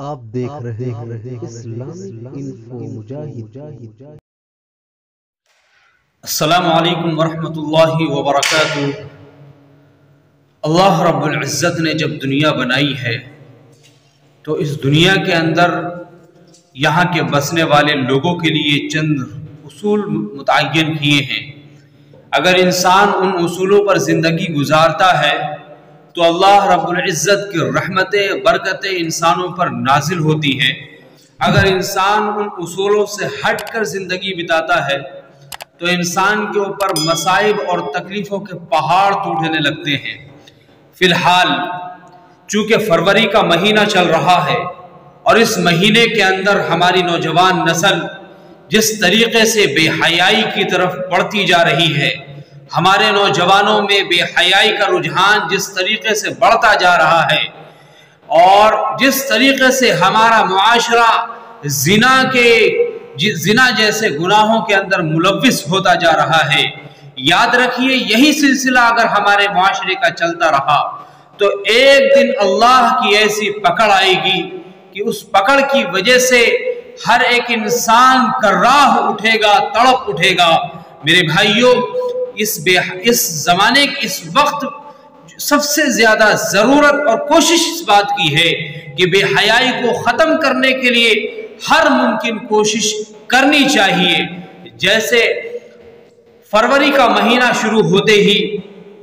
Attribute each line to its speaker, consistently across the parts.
Speaker 1: آپ دیکھ رہے ہیں اسلامک انفو مجاہد۔
Speaker 2: السلام علیکم ورحمۃ اللہ وبرکاتہ۔ اللہ رب العزت نے جب دنیا بنائی ہے تو اس دنیا کے اندر یہاں کے بسنے والے لوگوں کے لیے چند اصول متعین کیے ہیں۔ اگر انسان ان اصولوں پر زندگی گزارتا ہے تو اللہ رب العزت کی رحمتیں برکتیں انسانوں پر نازل ہوتی ہیں۔ اگر انسان ان اصولوں سے ہٹ کر زندگی بتاتا ہے تو انسان کے اوپر مصائب اور تکلیفوں کے پہاڑ ٹوٹنے لگتے ہیں۔ فی الحال چونکہ فروری کا مہینہ چل رہا ہے اور اس مہینے کے اندر ہماری نوجوان نسل جس طریقے سے بے حیائی کی طرف بڑھتی جا رہی ہے، ہمارے نوجوانوں میں بے حیائی کا رجحان جس طریقے سے بڑھتا جا رہا ہے اور جس طریقے سے ہمارا معاشرہ زنا جیسے گناہوں کے اندر ملوث ہوتا جا رہا ہے، یاد رکھیے یہی سلسلہ اگر ہمارے معاشرے کا چلتا رہا تو ایک دن اللہ کی ایسی پکڑ آئے گی کہ اس پکڑ کی وجہ سے ہر ایک انسان کراہ اٹھے گا، تڑپ اٹھے گا۔ میرے بھائیوں، اس زمانے کی اس وقت سب سے زیادہ ضرورت اور کوشش اس بات کی ہے کہ بے حیائی کو ختم کرنے کے لیے ہر ممکن کوشش کرنی چاہیے۔ جیسے فروری کا مہینہ شروع ہوتے ہی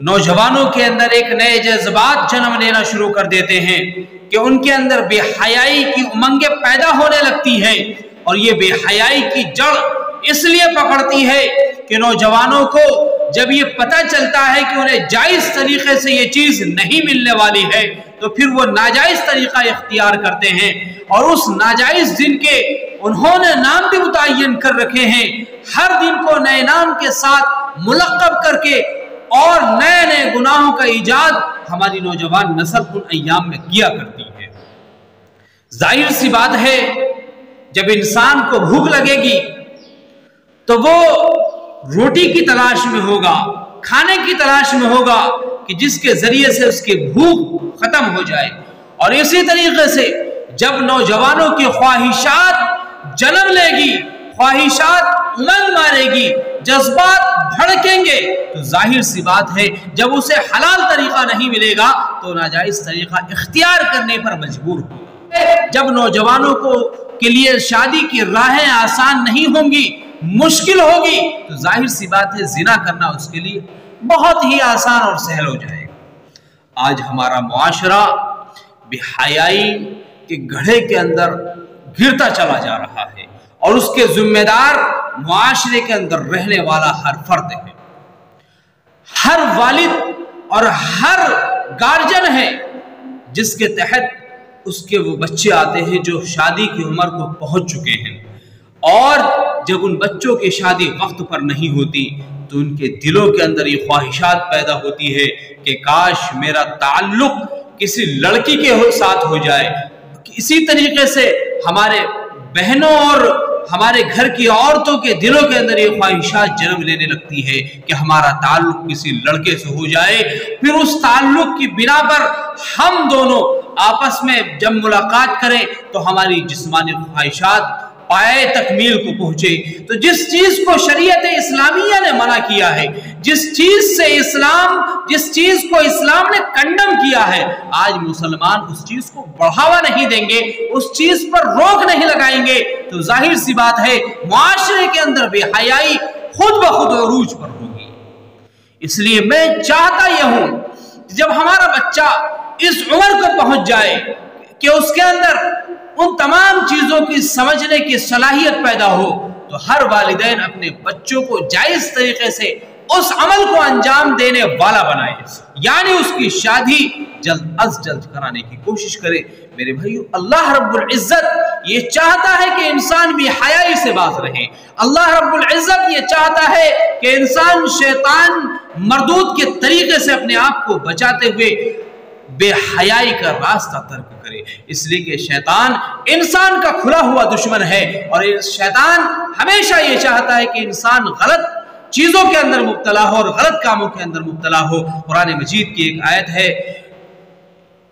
Speaker 2: نوجوانوں کے اندر ایک نئے جذبات جنم لینا شروع کر دیتے ہیں کہ ان کے اندر بے حیائی کی امنگیں پیدا ہونے لگتی ہیں، اور یہ بے حیائی کی جڑ اس لیے پکڑتی ہے کہ نوجوانوں کو جب یہ پتہ چلتا ہے کہ انہیں جائز طریقے سے یہ چیز نہیں ملنے والی ہے تو پھر وہ ناجائز طریقہ اختیار کرتے ہیں، اور اس ناجائز دن کے انہوں نے نام بھی متعین کر رکھے ہیں، ہر دن کو نئے نام کے ساتھ ملقب کر کے اور نئے نئے گناہوں کا ایجاد ہماری نوجوان نسل ان ایام میں کیا کرتی ہے۔ ظاہر سی بات ہے جب انسان کو بھوک لگے گی تو وہ روٹی کی تلاش میں ہوگا، کھانے کی تلاش میں ہوگا کہ جس کے ذریعے سے اس کی بھوک ختم ہو جائے، اور اسی طریقے سے جب نوجوانوں کی خواہشات جنم لے گی، خواہشات امنگ مارے گی، جذبات بھڑکیں گے تو ظاہر سی بات ہے جب اسے حلال طریقہ نہیں ملے گا تو ناجائز طریقہ اختیار کرنے پر مجبور ہوگا۔ جب نوجوانوں کے لیے شادی کی راہیں آسان نہیں ہوں گی، مشکل ہوگی، تو ظاہر سی بات ہے زنا کرنا اس کے لیے بہت ہی آسان اور سہل ہو جائے گا۔ آج ہمارا معاشرہ بے حیائی کے گڑھے کے اندر گرتا چلا جا رہا ہے، اور اس کے ذمہ دار معاشرے کے اندر رہنے والا ہر فرد ہے، ہر والد اور ہر گارجن ہے جس کے تحت اس کے وہ بچے آتے ہیں جو شادی کی عمر کو پہنچ چکے ہیں، اور جب ان بچوں کی شادی وقت پر نہیں ہوتی تو ان کے دلوں کے اندر یہ خواہشات پیدا ہوتی ہے کہ کاش میرا تعلق کسی لڑکی کے ساتھ ہو جائے۔ اسی طریقے سے ہمارے بہنوں اور ہمارے گھر کی عورتوں کے دلوں کے اندر یہ خواہشات جنم لینے لگتی ہے کہ ہمارا تعلق کسی لڑکے سے ہو جائے، پھر اس تعلق کی بنا پر ہم دونوں آپس میں جب ملاقات کریں تو ہماری جسمانی خواہشات پائے تکمیل کو پہنچے۔ تو جس چیز کو شریعت اسلامیہ نے منع کیا ہے، جس چیز کو اسلام نے کنڈم کیا ہے، آج مسلمان اس چیز کو بڑھاوا نہیں دیں گے، اس چیز پر روک نہیں لگائیں گے، تو ظاہر سی بات ہے معاشرے کے اندر بے حیائی خود بخود عروج پر ہوگی۔ اس لیے میں چاہتا یہ ہوں جب ہمارا بچہ اس عمر کو پہنچ جائے کہ اس کے اندر ان تمام چیزوں کی سمجھنے کی صلاحیت پیدا ہو تو ہر والدین اپنے بچوں کو جائز طریقے سے اس عمل کو انجام دینے والا بنائے، یعنی اس کی شادی جلد از جلد کرانے کی کوشش کرے۔ میرے بھائیو، اللہ رب العزت یہ چاہتا ہے کہ انسان بھی حیائی سے باز رہے، اللہ رب العزت یہ چاہتا ہے کہ انسان شیطان مردود کے طریقے سے اپنے آپ کو بچاتے ہوئے بے حیائی کا راستہ ترک کرے، اس لیے کہ شیطان انسان کا کھلا ہوا دشمن ہے، اور شیطان ہمیشہ یہ چاہتا ہے کہ انسان غلط چیزوں کے اندر مبتلا ہو اور غلط کاموں کے اندر مبتلا ہو۔ قرآن مجید کی ایک آیت ہے،